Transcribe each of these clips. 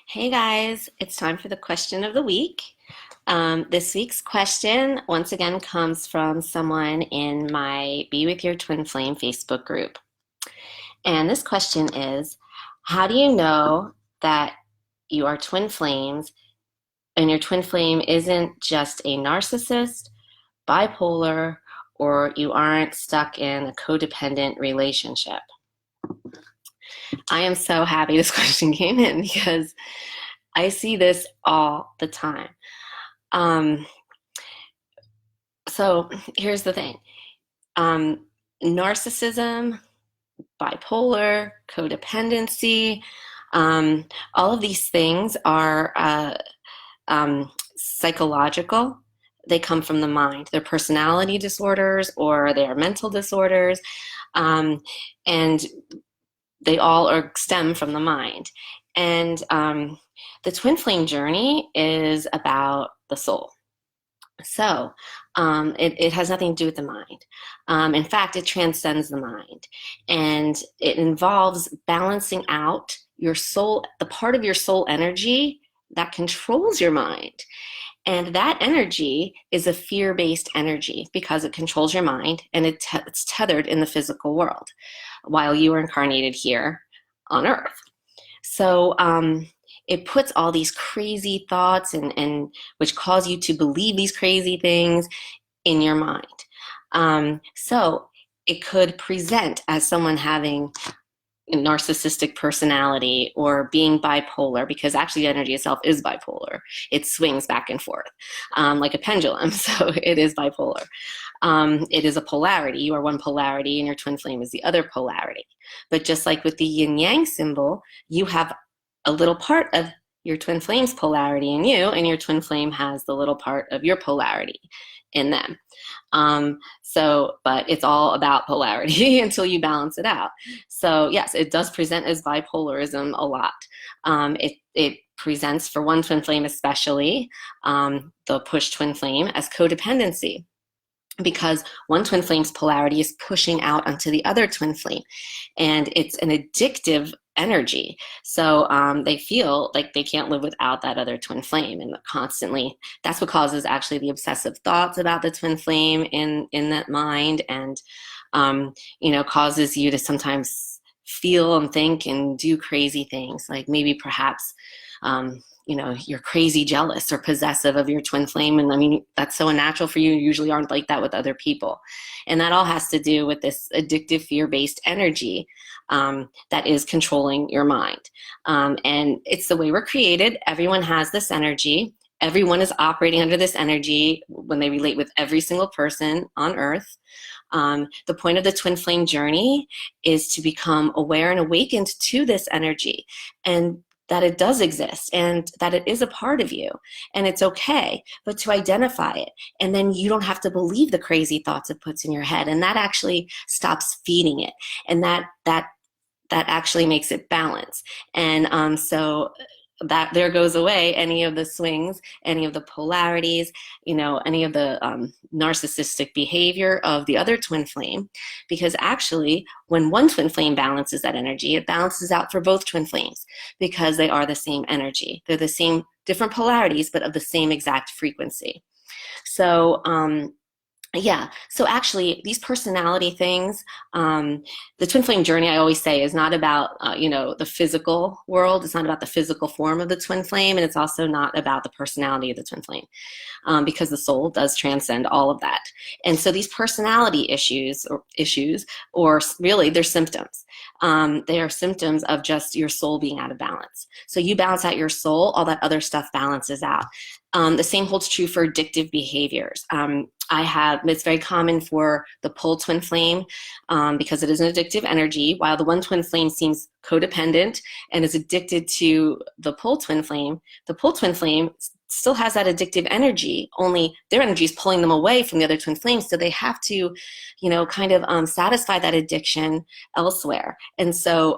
Hey guys, it's time for the question of the week. This week's question once again comes from someone in my Be With Your Twin Flame Facebook group. And this question is, how do you know that you are twin flames and your twin flame isn't just a narcissist, bipolar, or you aren't stuck in a codependent relationship? I am so happy this question came in because I see this all the time. Um, so here's the thing. Narcissism, bipolar, codependency, all of these things are psychological. They come from the mind. They're personality disorders or they are mental disorders. And they all stem from the mind. And the twin flame journey is about the soul. So it has nothing to do with the mind. In fact, it transcends the mind. And it involves balancing out your soul, the part of your soul energy that controls your mind. And that energy is a fear-based energy because it controls your mind and it's tethered in the physical world while you are incarnated here on Earth. So it puts all these crazy thoughts and which cause you to believe these crazy things in your mind. So it could present as someone having a narcissistic personality or being bipolar, because actually the energy itself is bipolar. It swings back and forth like a pendulum, so it is bipolar. It is a polarity. You are one polarity and your twin flame is the other polarity. But just like with the yin yang symbol, you have a little part of your twin flame's polarity in you, and your twin flame has the little part of your polarity in them. But it's all about polarity until you balance it out. So yes, it does present as bipolarism a lot. It presents for one twin flame especially, the push twin flame, as codependency, because one twin flame's polarity is pushing out onto the other twin flame, and it's an addictive energy. So they feel like they can't live without that other twin flame, and constantly that's what causes actually the obsessive thoughts about the twin flame in that mind, and causes you to sometimes feel and think and do crazy things, like maybe perhaps you're crazy jealous or possessive of your twin flame. And I mean, that's so unnatural for you. You usually aren't like that with other people. And that all has to do with this addictive fear-based energy that is controlling your mind. And it's the way we're created. Everyone has this energy. Everyone is operating under this energy when they relate with every single person on Earth. The point of the twin flame journey is to become aware and awakened to this energy, and that it does exist and that it is a part of you, and it's okay, but to identify it. And then you don't have to believe the crazy thoughts it puts in your head, and that actually stops feeding it, and that actually makes it balance. And so that there goes away any of the swings, any of the polarities, any of the narcissistic behavior of the other twin flame, because actually when one twin flame balances that energy, it balances out for both twin flames, because they are the same energy. They're the same different polarities, but of the same exact frequency. So yeah, so actually these personality things, the twin flame journey, I always say, is not about the physical world. It's not about the physical form of the twin flame, and it's also not about the personality of the twin flame, because the soul does transcend all of that. And so these personality issues, or really they're symptoms. They are symptoms of just your soul being out of balance. So you balance out your soul, all that other stuff balances out. The same holds true for addictive behaviors. It's very common for the pull twin flame, because it is an addictive energy. While the one twin flame seems codependent and is addicted to the pull twin flame still has that addictive energy, only their energy is pulling them away from the other twin flames. So they have to, satisfy that addiction elsewhere. And so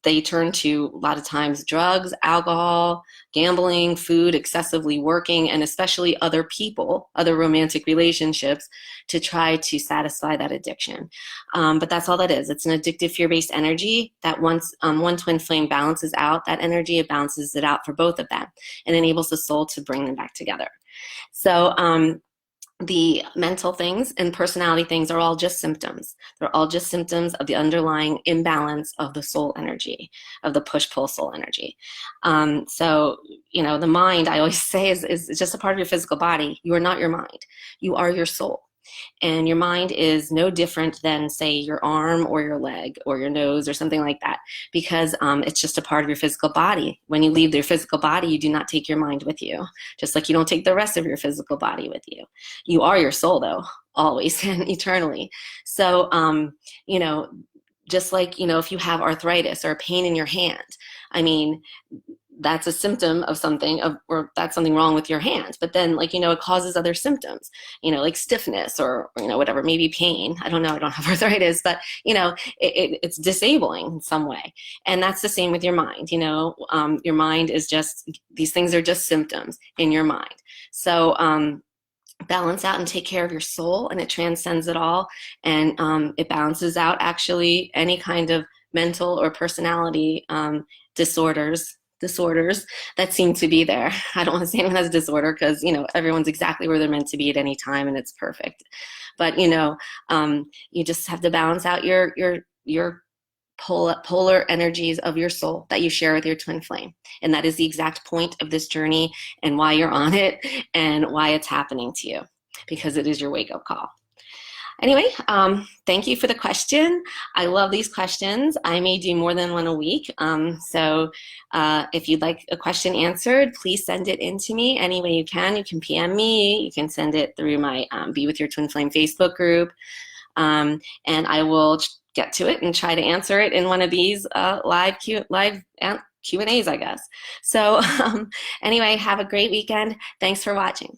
they turn to, a lot of times, drugs, alcohol, gambling, food, excessively working, and especially other people, other romantic relationships, to try to satisfy that addiction. But that's all that is. It's an addictive fear-based energy that once one twin flame balances out that energy, it balances it out for both of them and enables the soul to bring them back together. So the mental things and personality things are all just symptoms. They're all just symptoms of the underlying imbalance of the soul energy, of the push-pull soul energy. So, you know, the mind, I always say, is just a part of your physical body. You are not your mind. You are your soul. And your mind is no different than, say, your arm or your leg or your nose or something like that, because it's just a part of your physical body. When you leave your physical body, you do not take your mind with you, just like you don't take the rest of your physical body with you. You are your soul, though, always and eternally. So, you know, just like, you know, if you have arthritis or pain in your hand, I mean, that's a symptom of something, or that's something wrong with your hand. But then, like, you know, it causes other symptoms, you know, like stiffness or, you know, whatever, maybe pain. I don't know. I don't have arthritis, but, you know, it's disabling in some way. And that's the same with your mind. You know, your mind is just, these things are just symptoms in your mind. So, balance out and take care of your soul, and it transcends it all. And it balances out actually any kind of mental or personality disorders that seem to be there. I don't want to say anyone has a disorder, because, you know, everyone's exactly where they're meant to be at any time, and it's perfect. But, you know, you just have to balance out your polar energies of your soul that you share with your twin flame. And that is the exact point of this journey, and why you're on it, and why it's happening to you, because it is your wake-up call. Anyway, thank you for the question. I love these questions. I may do more than one a week. So if you'd like a question answered, please send it in to me any way you can. You can PM me. You can send it through my Be With Your Twin Flame Facebook group. And I will get to it and try to answer it in one of these live Q&As, I guess. So anyway, have a great weekend. Thanks for watching.